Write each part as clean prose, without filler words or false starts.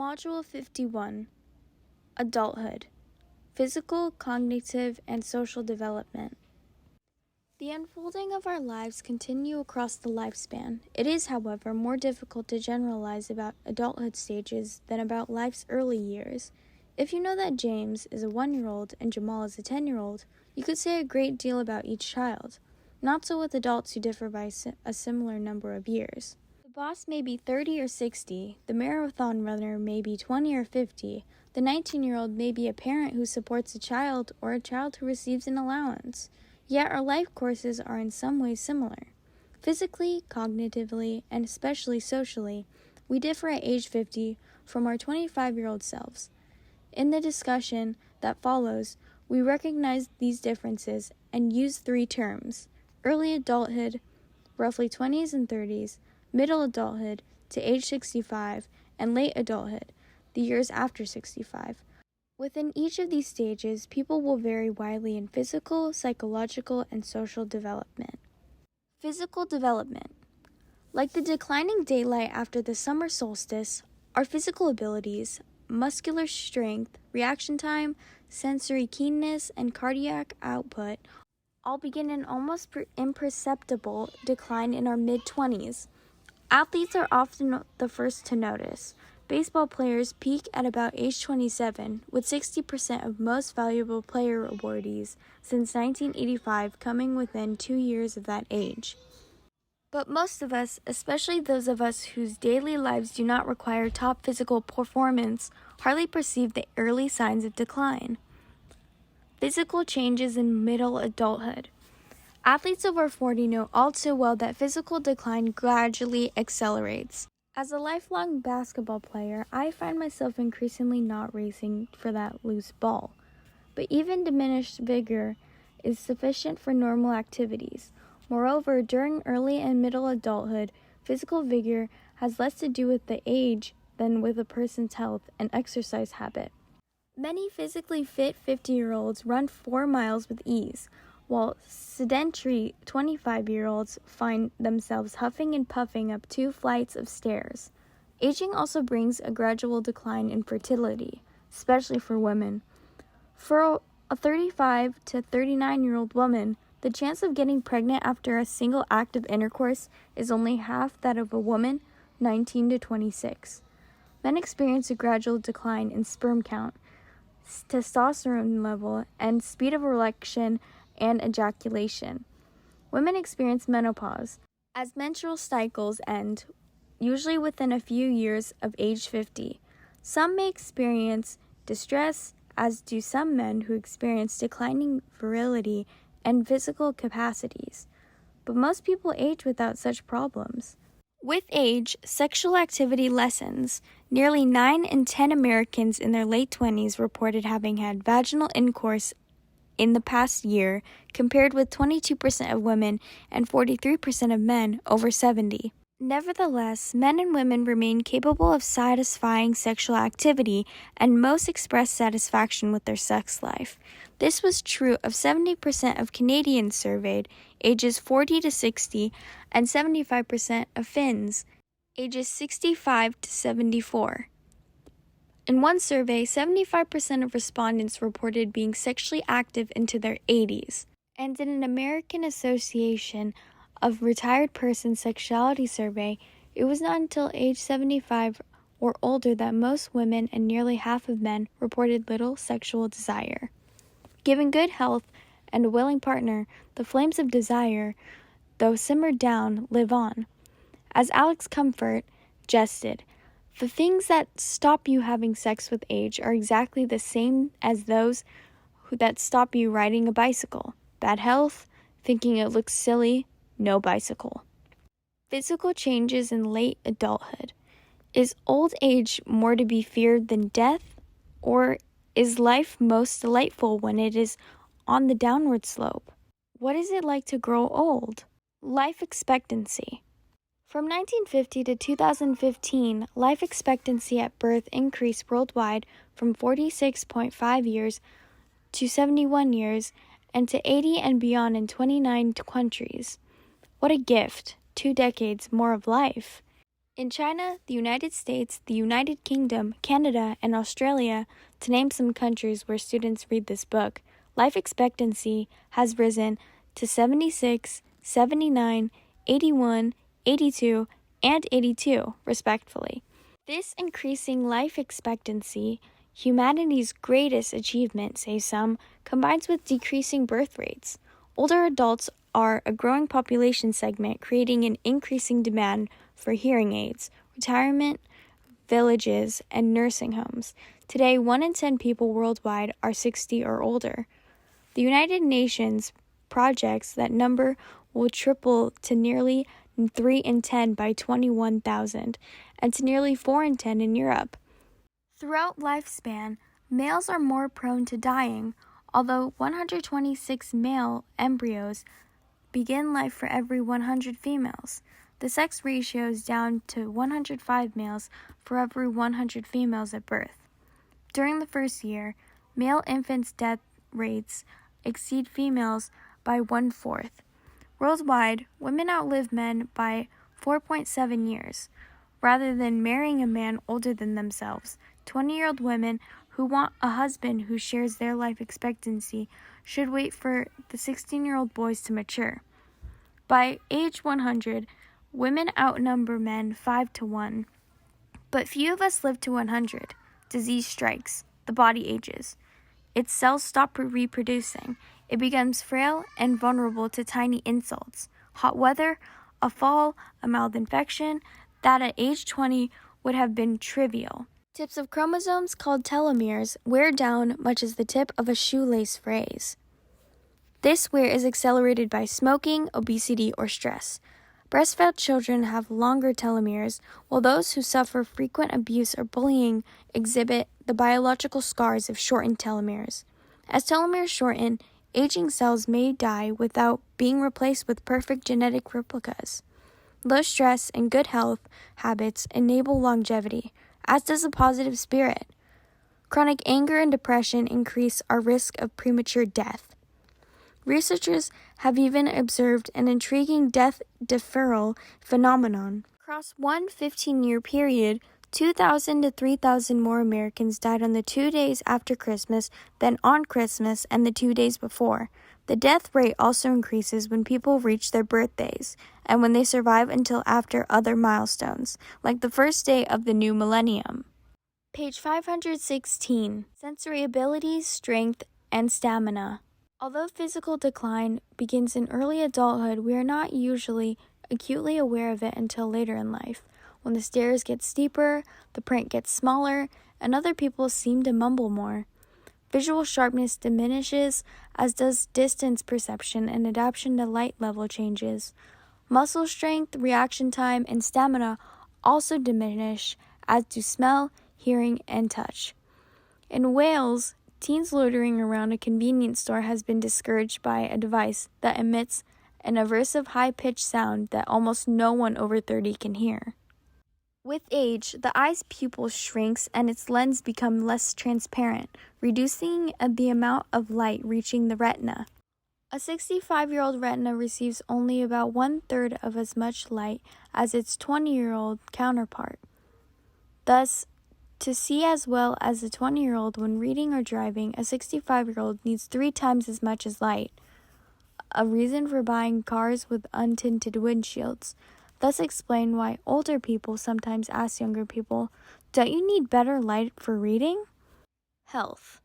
Module 51, Adulthood, Physical, Cognitive, and Social Development. The unfolding of our lives continue across the lifespan. It is, however, more difficult to generalize about adulthood stages than about life's early years. If you know that James is a 1-year-old and Jamal is a 10-year-old, you could say a great deal about each child. Not so with adults who differ by a similar number of years. The boss may be 30 or 60, the marathon runner may be 20 or 50, the 19-year-old may be a parent who supports a child or a child who receives an allowance. Yet our life courses are in some ways similar. Physically, cognitively, and especially socially, we differ at age 50 from our 25-year-old selves. In the discussion that follows, we recognize these differences and use 3 terms: early adulthood, roughly 20s and 30s, middle adulthood to age 65, and late adulthood, the years after 65. Within each of these stages, people will vary widely in physical, psychological, and social development. Physical development. Like the declining daylight after the summer solstice, our physical abilities, muscular strength, reaction time, sensory keenness, and cardiac output all begin an almost imperceptible decline in our mid-20s. Athletes are often the first to notice. Baseball players peak at about age 27, with 60% of most valuable player awardees since 1985 coming within 2 years of that age. But most of us, especially those of us whose daily lives do not require top physical performance, hardly perceive the early signs of decline. Physical changes in middle adulthood. Athletes over 40 know all too well that physical decline gradually accelerates. As a lifelong basketball player, I find myself increasingly not racing for that loose ball. But even diminished vigor is sufficient for normal activities. Moreover, during early and middle adulthood, physical vigor has less to do with the age than with a person's health and exercise habit. Many physically fit 50-year-olds run 4 miles with ease, while sedentary 25-year-olds find themselves huffing and puffing up 2 flights of stairs. Aging also brings a gradual decline in fertility, especially for women. For a 35 to 39-year-old woman, the chance of getting pregnant after a single act of intercourse is only half that of a woman 19 to 26. Men experience a gradual decline in sperm count, testosterone level, and speed of erection and ejaculation. Women experience menopause as menstrual cycles end, usually within a few years of age 50. Some may experience distress, as do some men who experience declining virility and physical capacities. But most people age without such problems. With age, sexual activity lessens. Nearly 9 in 10 Americans in their late 20s reported having had vaginal intercourse in the past year, compared with 22% of women and 43% of men over 70. Nevertheless, men and women remain capable of satisfying sexual activity, and most express satisfaction with their sex life. This was true of 70% of Canadians surveyed, ages 40 to 60, and 75% of Finns, ages 65 to 74. In one survey, 75% of respondents reported being sexually active into their 80s. And in an American Association of Retired Persons Sexuality survey, it was not until age 75 or older that most women and nearly half of men reported little sexual desire. Given good health and a willing partner, the flames of desire, though simmered down, live on. As Alex Comfort jested, the things that stop you having sex with age are exactly the same as those that stop you riding a bicycle. Bad health, thinking it looks silly, no bicycle. Physical changes in late adulthood. Is old age more to be feared than death? Or is life most delightful when it is on the downward slope? What is it like to grow old? Life expectancy. From 1950 to 2015, life expectancy at birth increased worldwide from 46.5 years to 71 years and to 80 and beyond in 29 countries. What a gift, 2 decades more of life. In China, the United States, the United Kingdom, Canada, and Australia, to name some countries where students read this book, life expectancy has risen to 76, 79, 81, 82, and 82, respectively. This increasing life expectancy, humanity's greatest achievement, say some, combines with decreasing birth rates. Older adults are a growing population segment, creating an increasing demand for hearing aids, retirement villages, and nursing homes. Today, 1 in 10 people worldwide are 60 or older. The United Nations projects that number will triple to nearly 3 in 10 by 21,000, and to nearly 4 in 10 in Europe. Throughout lifespan, males are more prone to dying, although 126 male embryos begin life for every 100 females. The sex ratio is down to 105 males for every 100 females at birth. During the first year, male infants' death rates exceed females by 1/4. Worldwide, women outlive men by 4.7 years. Rather than marrying a man older than themselves, 20-year-old women who want a husband who shares their life expectancy should wait for the 16-year-old boys to mature. By age 100, women outnumber men 5-1. But few of us live to 100. Disease strikes. The body ages. Its cells stop reproducing. It becomes frail and vulnerable to tiny insults. Hot weather, a fall, a mild infection, that at age 20 would have been trivial. Tips of chromosomes, called telomeres, wear down much as the tip of a shoelace frays. This wear is accelerated by smoking, obesity, or stress. Breastfed children have longer telomeres, while those who suffer frequent abuse or bullying exhibit the biological scars of shortened telomeres. As telomeres shorten, aging cells may die without being replaced with perfect genetic replicas. Low stress and good health habits enable longevity, as does a positive spirit. Chronic anger and depression increase our risk of premature death. Researchers have even observed an intriguing death deferral phenomenon. Across one 15-year period, 2,000 to 3,000 more Americans died on the 2 days after Christmas than on Christmas and the 2 days before. The death rate also increases when people reach their birthdays and when they survive until after other milestones, like the first day of the new millennium. Page 516. Sensory abilities, strength, and stamina. Although physical decline begins in early adulthood, we are not usually acutely aware of it until later in life, when the stairs get steeper, the print gets smaller, and other people seem to mumble more. Visual sharpness diminishes, as does distance perception and adaptation to light level changes. Muscle strength, reaction time, and stamina also diminish, as do smell, hearing, and touch. In Wales, teens loitering around a convenience store has been discouraged by a device that emits an aversive high-pitched sound that almost no one over 30 can hear. With age, the eye's pupil shrinks and its lens becomes less transparent, reducing the amount of light reaching the retina. A 65-year-old retina receives only about 1/3 of as much light as its 20-year-old counterpart. Thus, to see as well as a 20-year-old when reading or driving, a 65-year-old needs 3 times as much as light, a reason for buying cars with untinted windshields. Thus explain why older people sometimes ask younger people, "Don't you need better light for reading?" Health.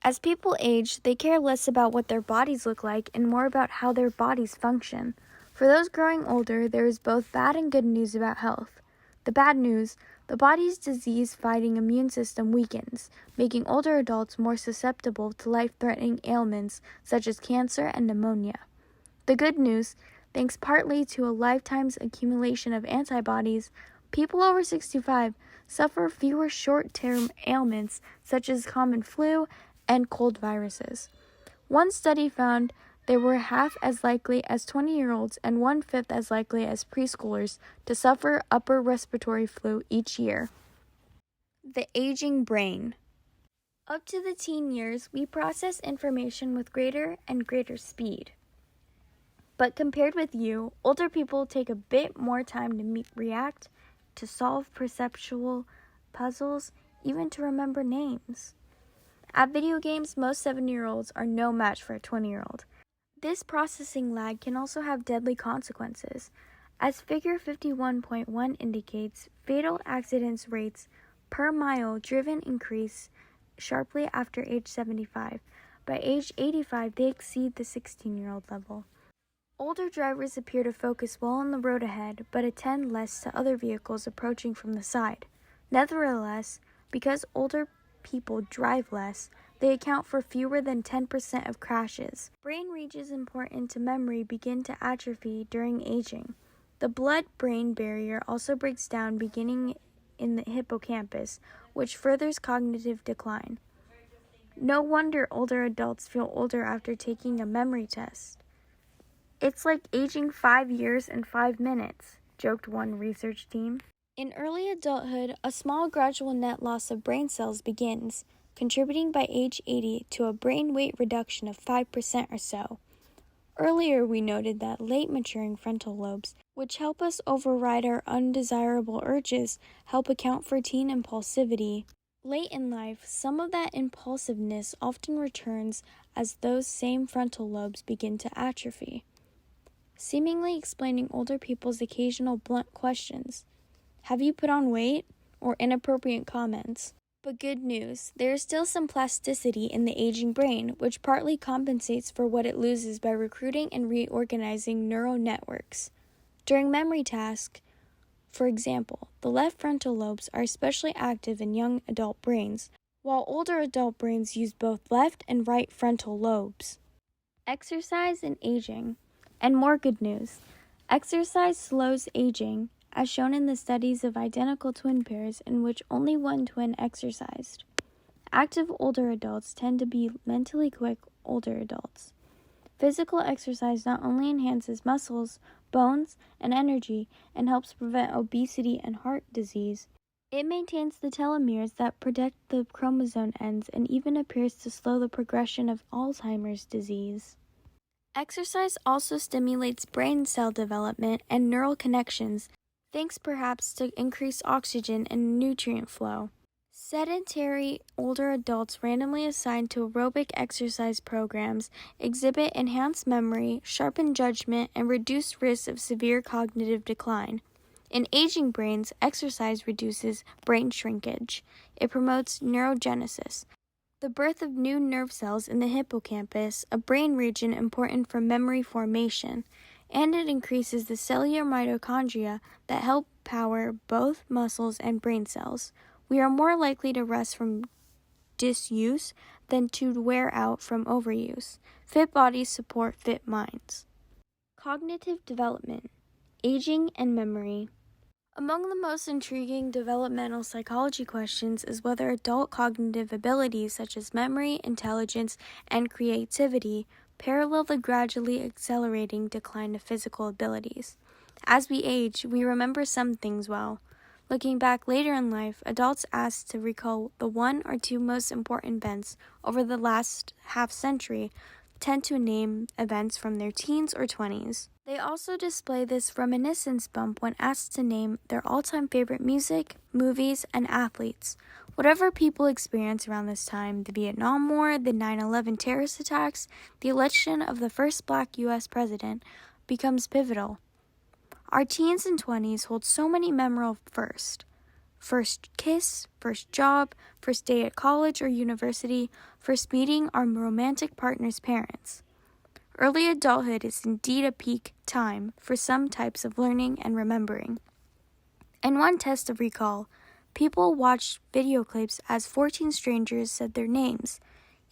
As people age, they care less about what their bodies look like and more about how their bodies function. For those growing older, there is both bad and good news about health. The bad news: the body's disease-fighting immune system weakens, making older adults more susceptible to life-threatening ailments such as cancer and pneumonia. The good news: thanks partly to a lifetime's accumulation of antibodies, people over 65 suffer fewer short-term ailments such as common flu and cold viruses. One study found they were half as likely as 20-year-olds and 1/5 as likely as preschoolers to suffer upper respiratory flu each year. The aging brain. Up to the teen years, we process information with greater and greater speed. But compared with you, older people take a bit more time to react to solve perceptual puzzles, even to remember names. At video games, most 7-year-olds are no match for a 20-year-old. This processing lag can also have deadly consequences. As figure 51.1 indicates, fatal accidents rates per mile driven increase sharply after age 75. By age 85, they exceed the 16-year-old level. Older drivers appear to focus well on the road ahead, but attend less to other vehicles approaching from the side. Nevertheless, because older people drive less, they account for fewer than 10% of crashes. Brain regions important to memory begin to atrophy during aging. The blood-brain barrier also breaks down beginning in the hippocampus, which furthers cognitive decline. No wonder older adults feel older after taking a memory test. "It's like aging 5 years and 5 minutes," joked one research team. In early adulthood, a small gradual net loss of brain cells begins, contributing by age 80 to a brain weight reduction of 5% or so. Earlier, we noted that late maturing frontal lobes, which help us override our undesirable urges, help account for teen impulsivity. Late in life, some of that impulsiveness often returns as those same frontal lobes begin to atrophy, seemingly explaining older people's occasional blunt questions. "Have you put on weight?" or inappropriate comments. But good news, there is still some plasticity in the aging brain, which partly compensates for what it loses by recruiting and reorganizing neural networks. During memory tasks, for example, the left frontal lobes are especially active in young adult brains, while older adult brains use both left and right frontal lobes. Exercise and aging. And more good news. Exercise slows aging, as shown in the studies of identical twin pairs in which only one twin exercised. Active older adults tend to be mentally quick older adults. Physical exercise not only enhances muscles, bones, and energy and helps prevent obesity and heart disease, it maintains the telomeres that protect the chromosome ends and even appears to slow the progression of Alzheimer's disease. Exercise also stimulates brain cell development and neural connections, thanks perhaps to increased oxygen and nutrient flow. Sedentary older adults randomly assigned to aerobic exercise programs exhibit enhanced memory, sharpened judgment, and reduced risk of severe cognitive decline. In aging brains, exercise reduces brain shrinkage. It promotes neurogenesis, the birth of new nerve cells in the hippocampus, a brain region important for memory formation, and it increases the cellular mitochondria that help power both muscles and brain cells. We are more likely to rest from disuse than to wear out from overuse. Fit bodies support fit minds. Cognitive development, aging, and memory. Among the most intriguing developmental psychology questions is whether adult cognitive abilities such as memory, intelligence, and creativity parallel the gradually accelerating decline of physical abilities. As we age, we remember some things well. Looking back later in life, adults asked to recall the one or two most important events over the last half-century tend to name events from their teens or 20s. They also display this reminiscence bump when asked to name their all-time favorite music, movies, and athletes. Whatever people experience around this time, the Vietnam War, the 9/11 terrorist attacks, the election of the first Black U.S. president, becomes pivotal. Our teens and 20s hold so many memorable firsts. First kiss, first job, first day at college or university, first meeting our romantic partner's parents. Early adulthood is indeed a peak time for some types of learning and remembering. In one test of recall, people watched video clips as 14 strangers said their names,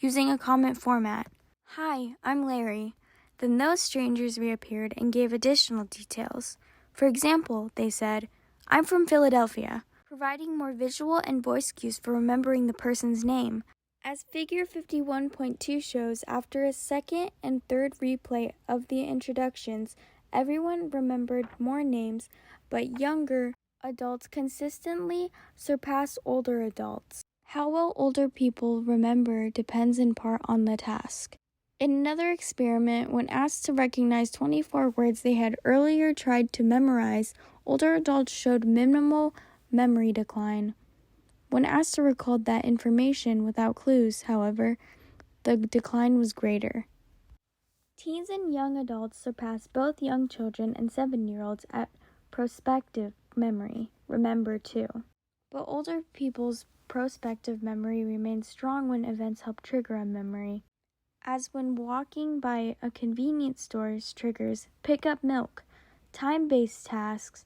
using a comment format. "Hi, I'm Larry." Then those strangers reappeared and gave additional details. For example, they said, "I'm from Philadelphia," providing more visual and voice cues for remembering the person's name. As figure 51.2 shows, after a second and third replay of the introductions, everyone remembered more names, but younger adults consistently surpass older adults. How well older people remember depends in part on the task. In another experiment, when asked to recognize 24 words they had earlier tried to memorize, older adults showed minimal memory decline. When asked to recall that information without clues, however, the decline was greater. Teens and young adults surpass both young children and 7-year-olds at prospective memory, remember too. But older people's prospective memory remains strong when events help trigger a memory, as when walking by a convenience store triggers pick up milk, time-based tasks,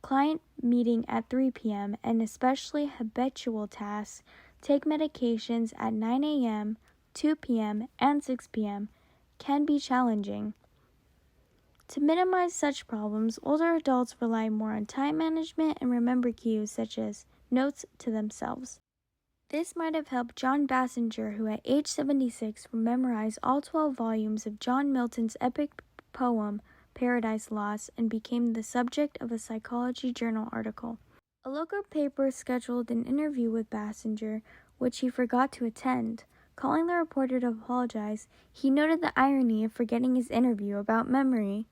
client meeting at 3 p.m., and especially habitual tasks, take medications at 9 a.m., 2 p.m., and 6 p.m., can be challenging. To minimize such problems, older adults rely more on time management and remember cues such as notes to themselves. This might have helped John Bassinger, who at age 76 memorized all 12 volumes of John Milton's epic poem Paradise Lost and became the subject of a Psychology Journal article. A local paper scheduled an interview with Bassinger, which he forgot to attend. Calling the reporter to apologize, he noted the irony of forgetting his interview about memory.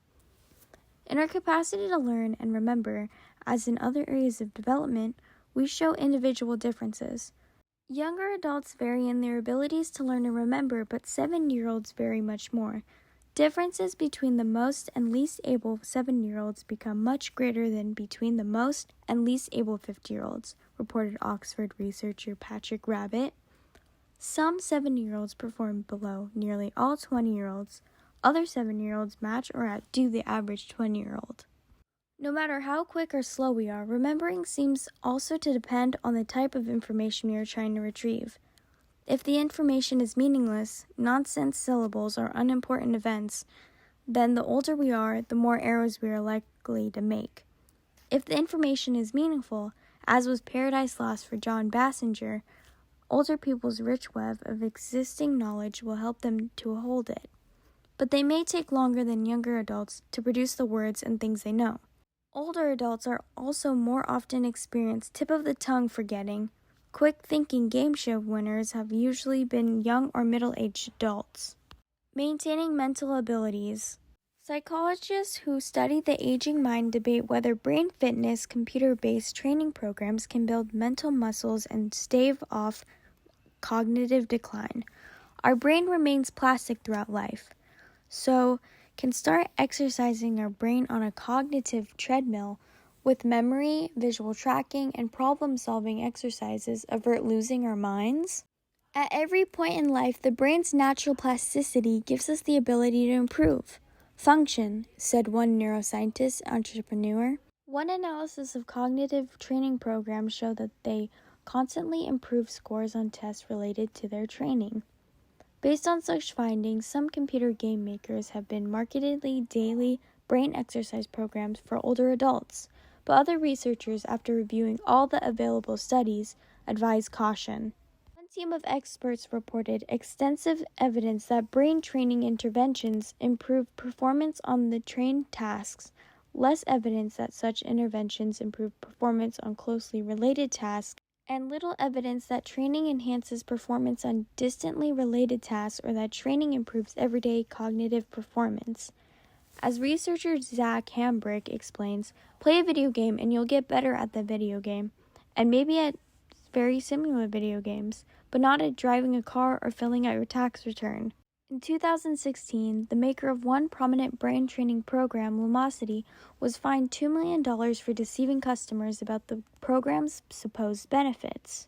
In our capacity to learn and remember, as in other areas of development, we show individual differences. Younger adults vary in their abilities to learn and remember, but 7-year-olds vary much more. Differences between the most and least able 7-year-olds become much greater than between the most and least able 50-year-olds, reported Oxford researcher Patrick Rabbit. Some 7-year-olds perform below nearly all 20-year-olds. Other 7-year-olds match or outdo the average 20-year-old. No matter how quick or slow we are, remembering seems also to depend on the type of information we are trying to retrieve. If the information is meaningless, nonsense syllables, or unimportant events, then the older we are, the more errors we are likely to make. If the information is meaningful, as was Paradise Lost for John Bassinger, older people's rich web of existing knowledge will help them to hold it. But they may take longer than younger adults to produce the words and things they know. Older adults are also more often experience tip-of-the-tongue forgetting. Quick-thinking game show winners have usually been young or middle-aged adults. Maintaining mental abilities. Psychologists who study the aging mind debate whether brain fitness, computer-based training programs can build mental muscles and stave off cognitive decline. Our brain remains plastic throughout life, so can start exercising our brain on a cognitive treadmill with memory, visual tracking, and problem-solving exercises avert losing our minds? At every point in life, the brain's natural plasticity gives us the ability to improve. Function, said one neuroscientist entrepreneur. One analysis of cognitive training programs showed that they constantly improve scores on tests related to their training. Based on such findings, some computer game makers have been marketed daily brain exercise programs for older adults, but other researchers, after reviewing all the available studies, advise caution. One team of experts reported extensive evidence that brain training interventions improve performance on the trained tasks, less evidence that such interventions improve performance on closely related tasks, and little evidence that training enhances performance on distantly related tasks or that training improves everyday cognitive performance. As researcher Zach Hambrick explains, play a video game and you'll get better at the video game, and maybe at very similar video games, but not at driving a car or filling out your tax return. In 2016, the maker of one prominent brain training program, Lumosity, was fined $2 million for deceiving customers about the program's supposed benefits.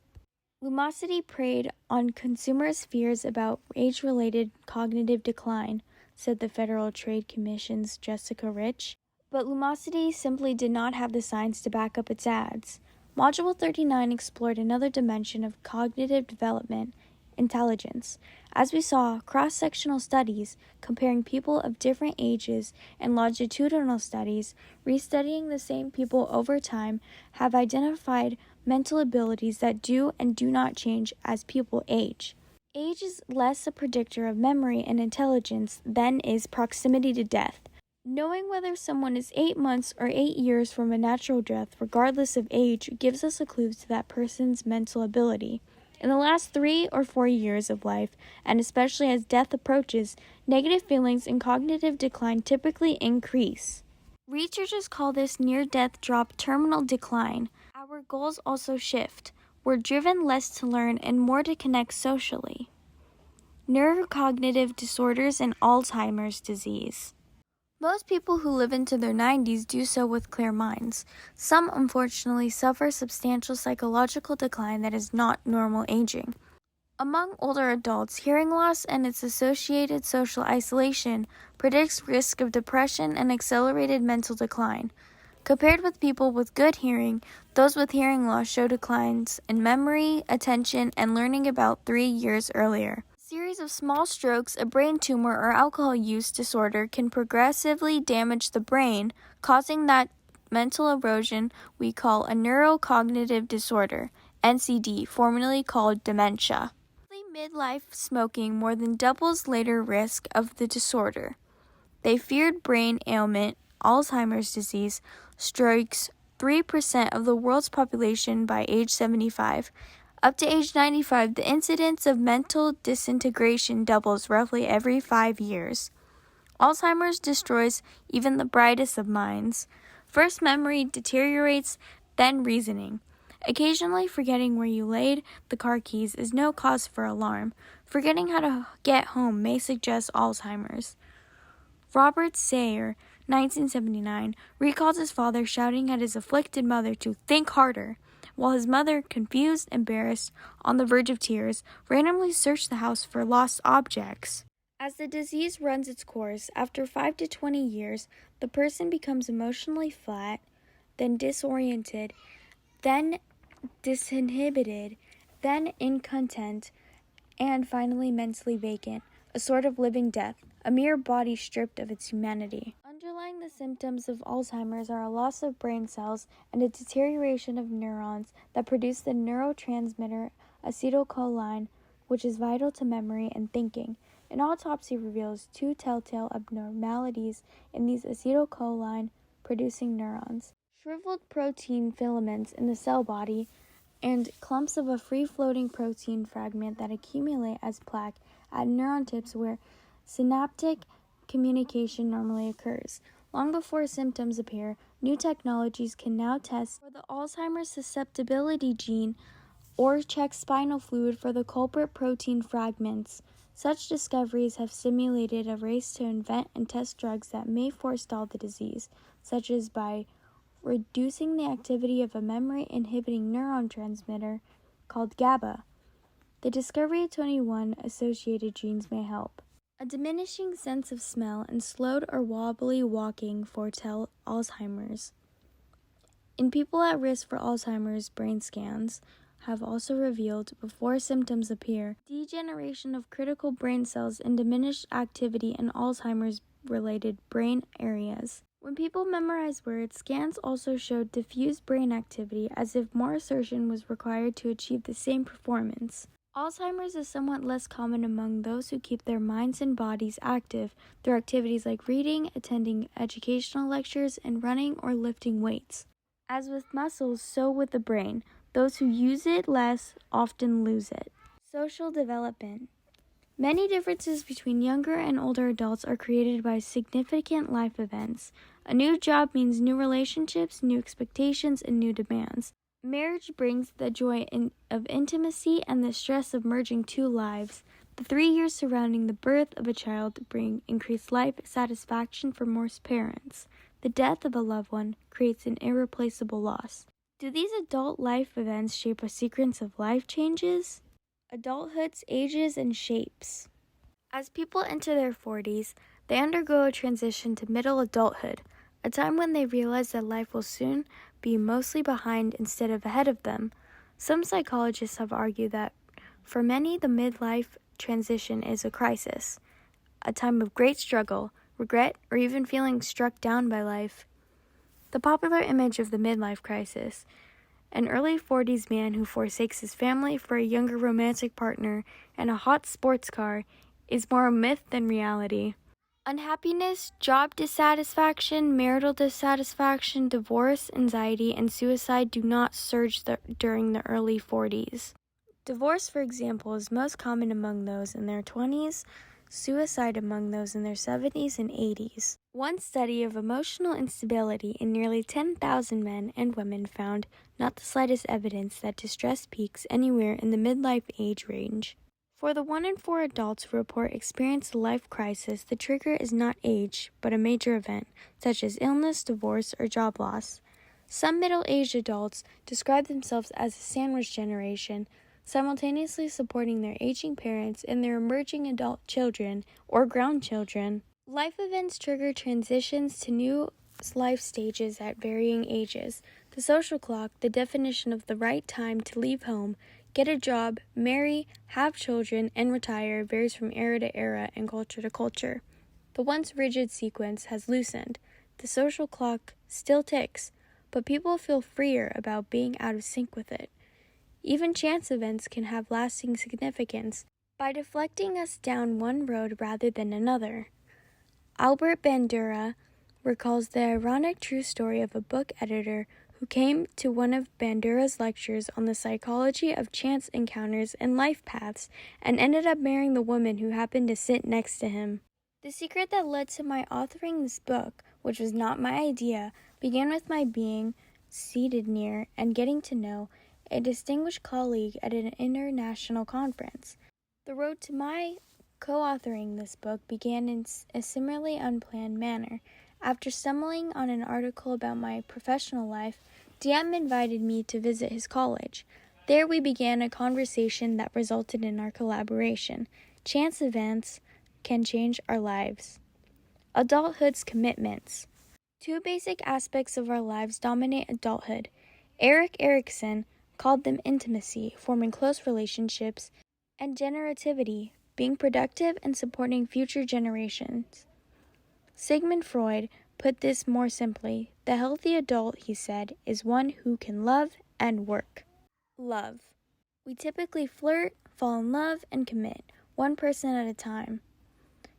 Lumosity preyed on consumers' fears about age-related cognitive decline, said the Federal Trade Commission's Jessica Rich, but Lumosity simply did not have the science to back up its ads. Module 39 explored another dimension of cognitive development, intelligence. As we saw, cross-sectional studies comparing people of different ages and longitudinal studies restudying the same people over time have identified mental abilities that do and do not change as people age. Age is less a predictor of memory and intelligence than is proximity to death. Knowing whether someone is 8 months or 8 years from a natural death, regardless of age, gives us a clue to that person's mental ability. In the last 3 or 4 years of life, and especially as death approaches, Negative feelings and cognitive decline typically increase. Researchers call this near-death drop terminal decline. Our goals also shift. We're driven less to learn and more to connect socially. Neurocognitive disorders and Alzheimer's disease. Most people who live into their 90s do so with clear minds. Some, unfortunately, suffer substantial psychological decline that is not normal aging. Among older adults, hearing loss and its associated social isolation predicts risk of depression and accelerated mental decline. Compared with people with good hearing, those with hearing loss show declines in memory, attention, and learning about 3 years earlier. A series of small strokes, a brain tumor, or alcohol use disorder can progressively damage the brain, causing that mental erosion we call a neurocognitive disorder, NCD, formerly called dementia. Midlife smoking more than doubles later risk of the disorder. They feared brain ailment, Alzheimer's disease, strikes 3% of the world's population by age 75. Up to age 95, the incidence of mental disintegration doubles roughly every 5 years. Alzheimer's destroys even the brightest of minds. First, memory deteriorates, then reasoning. Occasionally, forgetting where you laid the car keys is no cause for alarm. Forgetting how to get home may suggest Alzheimer's. Robert Sayer, 1979, recalls his father shouting at his afflicted mother to think harder, while his mother, confused, embarrassed, on the verge of tears, randomly searched the house for lost objects. As the disease runs its course, after 5 to 20 years, the person becomes emotionally flat, then disoriented, then disinhibited, then incontent, and finally mentally vacant, a sort of living death, a mere body stripped of its humanity. Underlying the symptoms of Alzheimer's are a loss of brain cells and a deterioration of neurons that produce the neurotransmitter acetylcholine, which is vital to memory and thinking. An autopsy reveals 2 telltale abnormalities in these acetylcholine-producing neurons: shriveled protein filaments in the cell body, and clumps of a free-floating protein fragment that accumulate as plaque at neuron tips where synaptic communication normally occurs. Long before symptoms appear, new technologies can now test for the Alzheimer's susceptibility gene or check spinal fluid for the culprit protein fragments. Such discoveries have stimulated a race to invent and test drugs that may forestall the disease, such as by reducing the activity of a memory-inhibiting neuron transmitter called GABA. The discovery of 21 associated genes may help. A diminishing sense of smell and slowed or wobbly walking foretell Alzheimer's. In people at risk for Alzheimer's, brain scans have also revealed, before symptoms appear, degeneration of critical brain cells and diminished activity in Alzheimer's-related brain areas. When people memorize words, scans also showed diffused brain activity, as if more assertion was required to achieve the same performance. Alzheimer's is somewhat less common among those who keep their minds and bodies active through activities like reading, attending educational lectures, and running or lifting weights. As with muscles, so with the brain. Those who use it less often lose it. Social development. Many differences between younger and older adults are created by significant life events. A new job means new relationships, new expectations, and new demands. Marriage brings the joy of intimacy and the stress of merging 2 lives. The 3 years surrounding the birth of a child bring increased life satisfaction for most parents. The death of a loved one creates an irreplaceable loss. Do these adult life events shape a sequence of life changes? Adulthood's ages and shapes. As people enter their 40s, they undergo a transition to middle adulthood, a time when they realize that life will soon be mostly behind instead of ahead of them. Some psychologists have argued that for many, the midlife transition is a crisis, a time of great struggle, regret, or even feeling struck down by life. The popular image of the midlife crisis, an early 40s man who forsakes his family for a younger romantic partner and a hot sports car, is more a myth than reality. Unhappiness, job dissatisfaction, marital dissatisfaction, divorce, anxiety, and suicide do not surge during the early 40s. Divorce, for example, is most common among those in their 20s. suicide among those in their 70s and 80s. One study of emotional instability in nearly 10,000 men and women found not the slightest evidence that distress peaks anywhere in the midlife age range. For the 1 in 4 adults who report experiencing a life crisis, the trigger is not age, but a major event, such as illness, divorce, or job loss. Some middle-aged adults describe themselves as a sandwich generation, simultaneously supporting their aging parents and their emerging adult children or grandchildren. Life events trigger transitions to new life stages at varying ages. The social clock, the definition of the right time to leave home, get a job, marry, have children, and retire, varies from era to era and culture to culture. The once rigid sequence has loosened. The social clock still ticks, but people feel freer about being out of sync with it. Even chance events can have lasting significance by deflecting us down one road rather than another. Albert Bandura recalls the ironic true story of a book editor who came to one of Bandura's lectures on the psychology of chance encounters and life paths and ended up marrying the woman who happened to sit next to him. The secret that led to my authoring this book, which was not my idea, began with my being seated near and getting to know a distinguished colleague at an international conference. The road to my co-authoring this book began in a similarly unplanned manner. After stumbling on an article about my professional life, DM invited me to visit his college. There we began a conversation that resulted in our collaboration. Chance events can change our lives. Adulthood's commitments. 2 basic aspects of our lives dominate adulthood. Erik Erikson called them intimacy, forming close relationships, and generativity, being productive and supporting future generations. Sigmund Freud put this more simply. The healthy adult, he said, is one who can love and work. Love. We typically flirt, fall in love, and commit, one person at a time.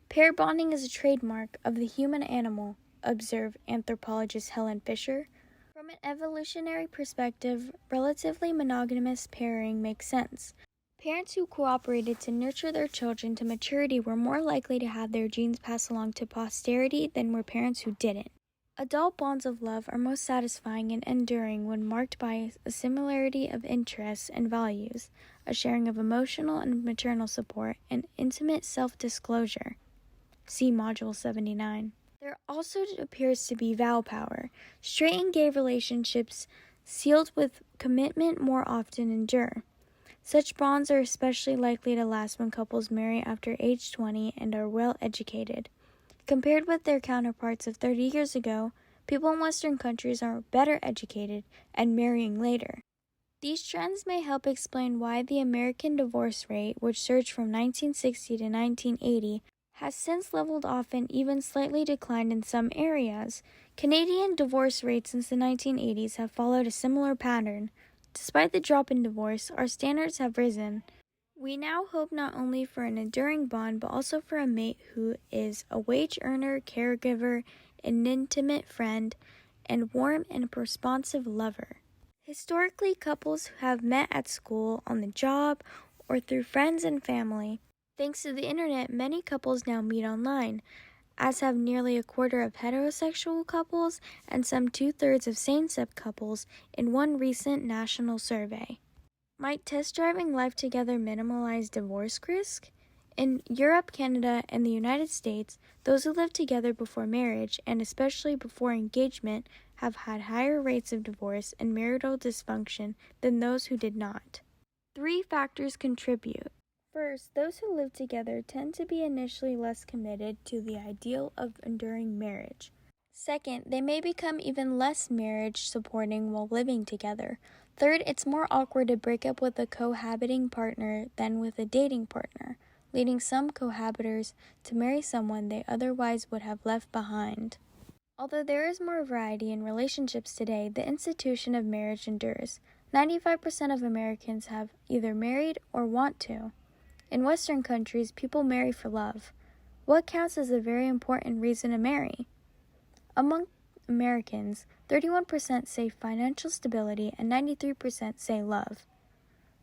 Pair bonding is a trademark of the human animal, observed anthropologist Helen Fisher. From an evolutionary perspective, relatively monogamous pairing makes sense. Parents who cooperated to nurture their children to maturity were more likely to have their genes pass along to posterity than were parents who didn't. Adult bonds of love are most satisfying and enduring when marked by a similarity of interests and values, a sharing of emotional and maternal support, and intimate self-disclosure. See Module 79. There also appears to be vow power. Straight and gay relationships sealed with commitment more often endure. Such bonds are especially likely to last when couples marry after age 20 and are well educated. Compared with their counterparts of 30 years ago, people in Western countries are better educated and marrying later. These trends may help explain why the American divorce rate, which surged from 1960 to 1980, has since leveled off and even slightly declined in some areas. Canadian divorce rates since the 1980s have followed a similar pattern. Despite the drop in divorce, our standards have risen. We now hope not only for an enduring bond, but also for a mate who is a wage earner, caregiver, an intimate friend, and warm and responsive lover. Historically, couples have met at school, on the job, or through friends and family. Thanks to the internet, many couples now meet online, as have nearly a quarter of heterosexual couples and some 2/3 of same-sex couples in one recent national survey. Might test driving life together minimize divorce risk? In Europe, Canada, and the United States, those who live together before marriage, and especially before engagement, have had higher rates of divorce and marital dysfunction than those who did not. 3 factors contribute. First, those who live together tend to be initially less committed to the ideal of enduring marriage. Second, they may become even less marriage supporting while living together. Third, it's more awkward to break up with a cohabiting partner than with a dating partner, leading some cohabitors to marry someone they otherwise would have left behind. Although there is more variety in relationships today, the institution of marriage endures. 95% of Americans have either married or want to. In Western countries, people marry for love. What counts as a very important reason to marry? Among Americans, 31% say financial stability and 93% say love.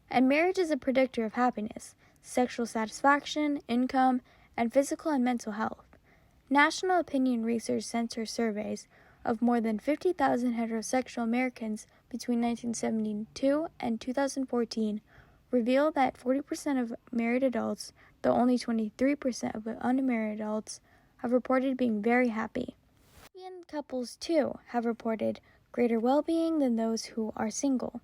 And marriage is a predictor of happiness, sexual satisfaction, income, and physical and mental health. National Opinion Research Center surveys of more than 50,000 heterosexual Americans between 1972 and 2014 reveal that 40% of married adults, though only 23% of unmarried adults, have reported being very happy. Lesbian couples, too, have reported greater well-being than those who are single.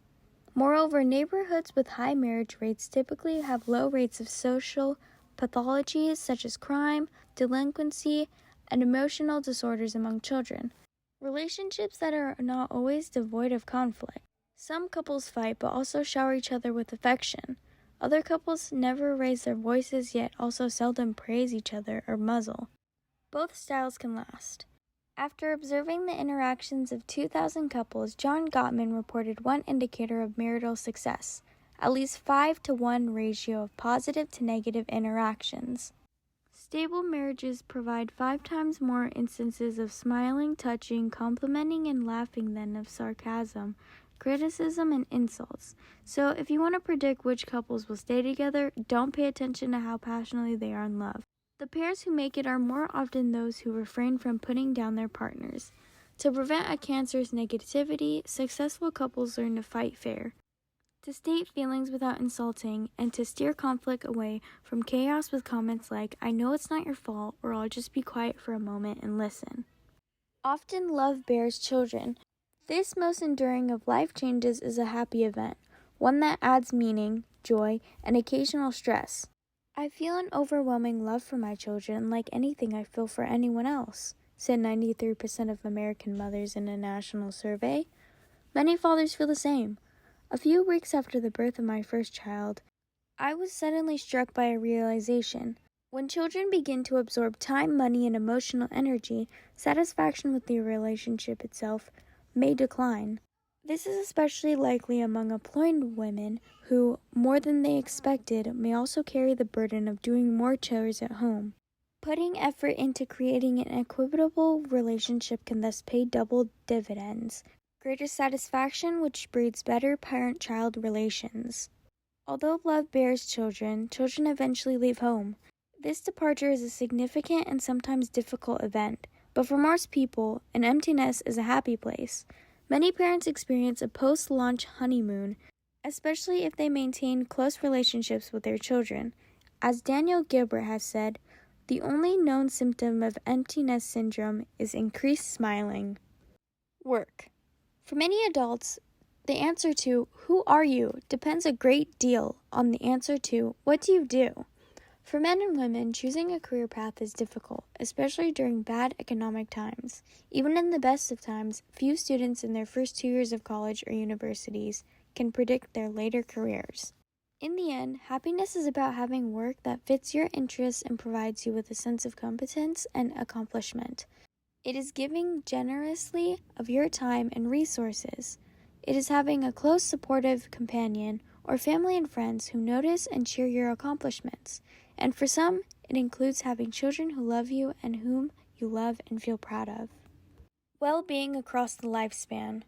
Moreover, neighborhoods with high marriage rates typically have low rates of social pathologies such as crime, delinquency, and emotional disorders among children. Relationships that are not always devoid of conflict. Some couples fight but also shower each other with affection. Other couples never raise their voices yet also seldom praise each other or muzzle. Both styles can last. After observing the interactions of 2,000 couples, John Gottman reported one indicator of marital success, at least 5-to-1 ratio of positive to negative interactions. Stable marriages provide 5 times more instances of smiling, touching, complimenting, and laughing than of sarcasm, criticism, and insults. So if you want to predict which couples will stay together, don't pay attention to how passionately they are in love. The pairs who make it are more often those who refrain from putting down their partners. To prevent a cancerous negativity, successful couples learn to fight fair, to state feelings without insulting, and to steer conflict away from chaos with comments like, "I know it's not your fault," or "I'll just be quiet for a moment and listen." Often love bears children. This most enduring of life changes is a happy event, one that adds meaning, joy, and occasional stress. "I feel an overwhelming love for my children, like anything I feel for anyone else," said 93% of American mothers in a national survey. Many fathers feel the same. A few weeks after the birth of my first child, I was suddenly struck by a realization. When children begin to absorb time, money, and emotional energy, satisfaction with the relationship itself may decline. This is especially likely among employed women who, more than they expected, may also carry the burden of doing more chores at home. Putting effort into creating an equitable relationship can thus pay double dividends. Greater satisfaction, which breeds better parent-child relations. Although love bears children, children eventually leave home. This departure is a significant and sometimes difficult event, but for most people, an empty nest is a happy place. Many parents experience a post-launch honeymoon, especially if they maintain close relationships with their children. As Daniel Gilbert has said, the only known symptom of empty nest syndrome is increased smiling. Work. For many adults, the answer to "who are you" depends a great deal on the answer to "what do you do?" For men and women, choosing a career path is difficult, especially during bad economic times. Even in the best of times, few students in their first 2 years of college or universities can predict their later careers. In the end, happiness is about having work that fits your interests and provides you with a sense of competence and accomplishment. It is giving generously of your time and resources. It is having a close, supportive companion or family and friends who notice and cheer your accomplishments. And for some, it includes having children who love you and whom you love and feel proud of. Well-being across the lifespan.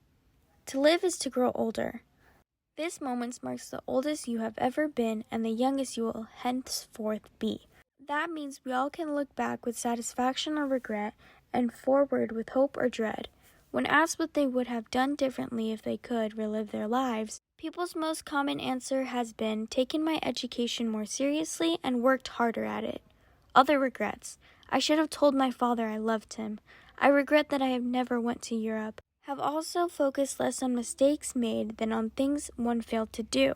To live is to grow older. This moment marks the oldest you have ever been and the youngest you will henceforth be. That means we all can look back with satisfaction or regret and forward with hope or dread. When asked what they would have done differently if they could relive their lives, people's most common answer has been taken my education more seriously and worked harder at it. Other regrets. I should have told my father I loved him. I regret that I have never went to Europe. Have also focused less on mistakes made than on things one failed to do.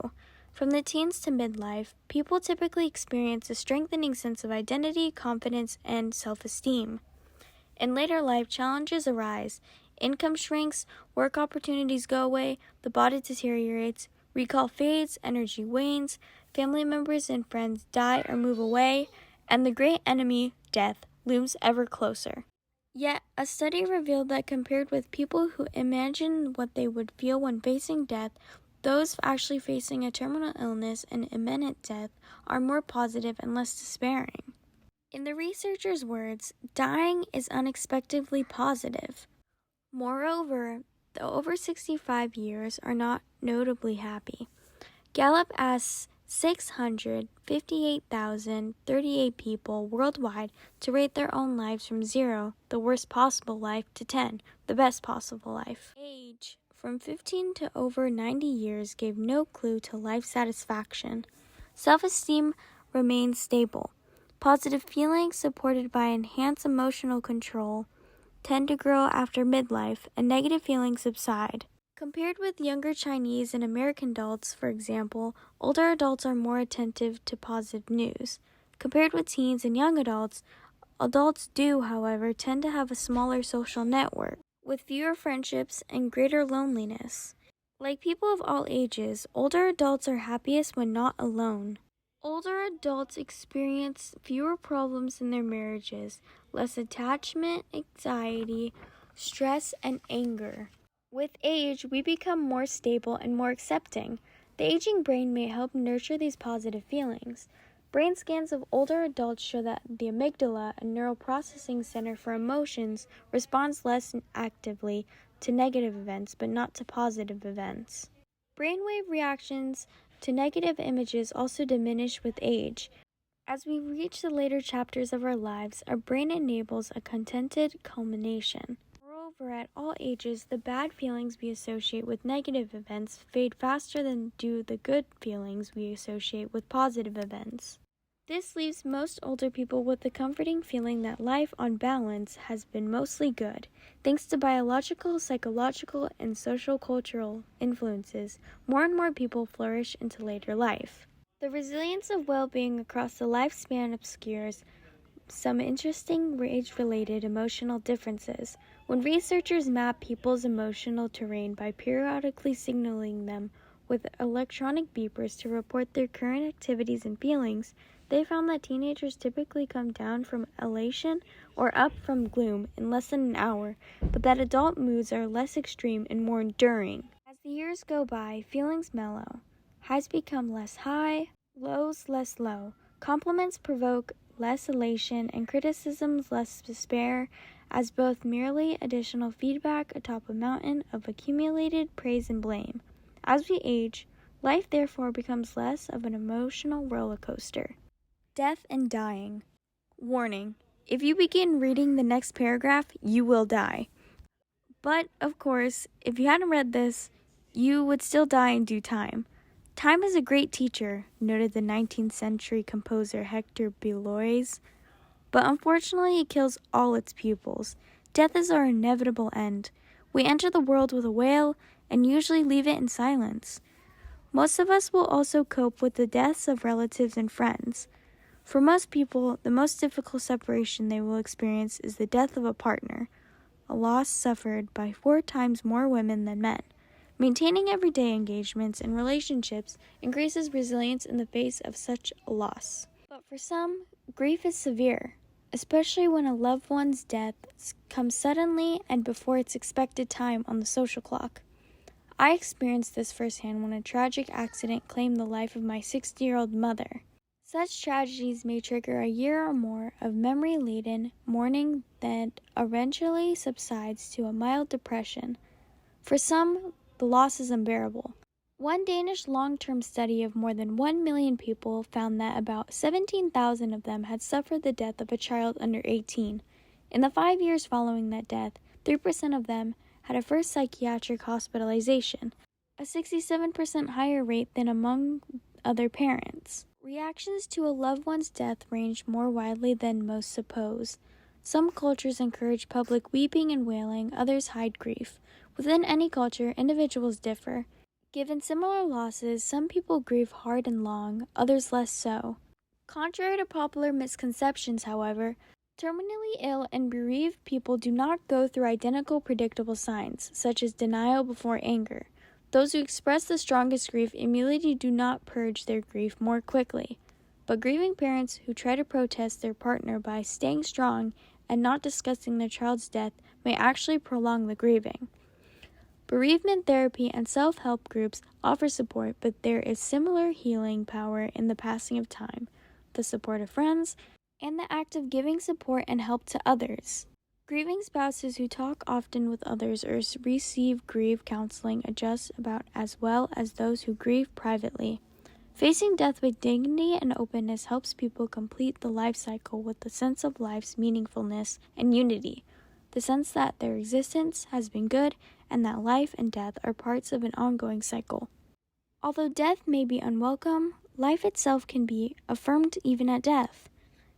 From the teens to midlife, people typically experience a strengthening sense of identity, confidence, and self-esteem. In later life, challenges arise. Income shrinks, work opportunities go away, the body deteriorates, recall fades, energy wanes, family members and friends die or move away, and the great enemy, death, looms ever closer. Yet, a study revealed that compared with people who imagine what they would feel when facing death, those actually facing a terminal illness and imminent death are more positive and less despairing. In the researchers' words, dying is unexpectedly positive. Moreover, the over 65 years are not notably happy. Gallup asks 658,038 people worldwide to rate their own lives from 0, the worst possible life, to 10, the best possible life. Age from 15 to over 90 years gave no clue to life satisfaction. Self-esteem remains stable. Positive feelings supported by enhanced emotional control tend to grow after midlife, and negative feelings subside. Compared with younger Chinese and American adults, for example, older adults are more attentive to positive news. Compared with teens and young adults, adults do, however, tend to have a smaller social network, with fewer friendships and greater loneliness. Like people of all ages, older adults are happiest when not alone. Older adults experience fewer problems in their marriages, less attachment, anxiety, stress, and anger. With age, we become more stable and more accepting. The aging brain may help nurture these positive feelings. Brain scans of older adults show that the amygdala, a neural processing center for emotions, responds less actively to negative events but not to positive events. Brainwave reactions to negative images also diminish with age. As we reach the later chapters of our lives, our brain enables a contented culmination. Moreover, at all ages, the bad feelings we associate with negative events fade faster than do the good feelings we associate with positive events. This leaves most older people with the comforting feeling that life, on balance, has been mostly good. Thanks to biological, psychological, and social-cultural influences, more and more people flourish into later life. The resilience of well-being across the lifespan obscures some interesting age-related emotional differences. When researchers map people's emotional terrain by periodically signaling them with electronic beepers to report their current activities and feelings, they found that teenagers typically come down from elation or up from gloom in less than an hour, but that adult moods are less extreme and more enduring. As the years go by, feelings mellow. Highs become less high, lows less low. Compliments provoke less elation, and criticisms less despair, as both merely additional feedback atop a mountain of accumulated praise and blame. As we age, life therefore becomes less of an emotional roller coaster. Death and dying. Warning: if you begin reading the next paragraph, you will die. But, of course, if you hadn't read this, you would still die in due time. Time is a great teacher, noted the 19th century composer Hector Belois, but unfortunately it kills all its pupils. Death is our inevitable end. We enter the world with a wail and usually leave it in silence. Most of us will also cope with the deaths of relatives and friends. For most people, the most difficult separation they will experience is the death of a partner, a loss suffered by 4 times more women than men. Maintaining everyday engagements and relationships increases resilience in the face of such a loss. But for some, grief is severe, especially when a loved one's death comes suddenly and before its expected time on the social clock. I experienced this firsthand when a tragic accident claimed the life of my 60-year-old mother. Such tragedies may trigger a year or more of memory-laden mourning that eventually subsides to a mild depression. For some, the loss is unbearable. One Danish long-term study of more than 1 million people found that about 17,000 of them had suffered the death of a child under 18. In the 5 years following that death, 3% of them had a first psychiatric hospitalization, a 67% higher rate than among other parents. Reactions to a loved one's death range more widely than most suppose. Some cultures encourage public weeping and wailing, others hide grief. Within any culture, individuals differ. Given similar losses, some people grieve hard and long, others less so. Contrary to popular misconceptions, however, terminally ill and bereaved people do not go through identical predictable signs, such as denial before anger. Those who express the strongest grief immediately do not purge their grief more quickly. But grieving parents who try to protest their partner by staying strong and not discussing their child's death may actually prolong the grieving. Bereavement therapy and self-help groups offer support, but there is similar healing power in the passing of time, the support of friends, and the act of giving support and help to others. Grieving spouses who talk often with others or receive grief counseling adjust about as well as those who grieve privately. Facing death with dignity and openness helps people complete the life cycle with the sense of life's meaningfulness and unity, the sense that their existence has been good and that life and death are parts of an ongoing cycle. Although death may be unwelcome, life itself can be affirmed even at death.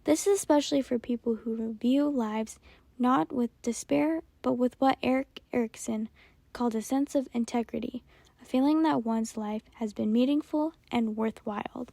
This is especially for people who view lives not with despair, but with what Erik Erikson called a sense of integrity, a feeling that one's life has been meaningful and worthwhile.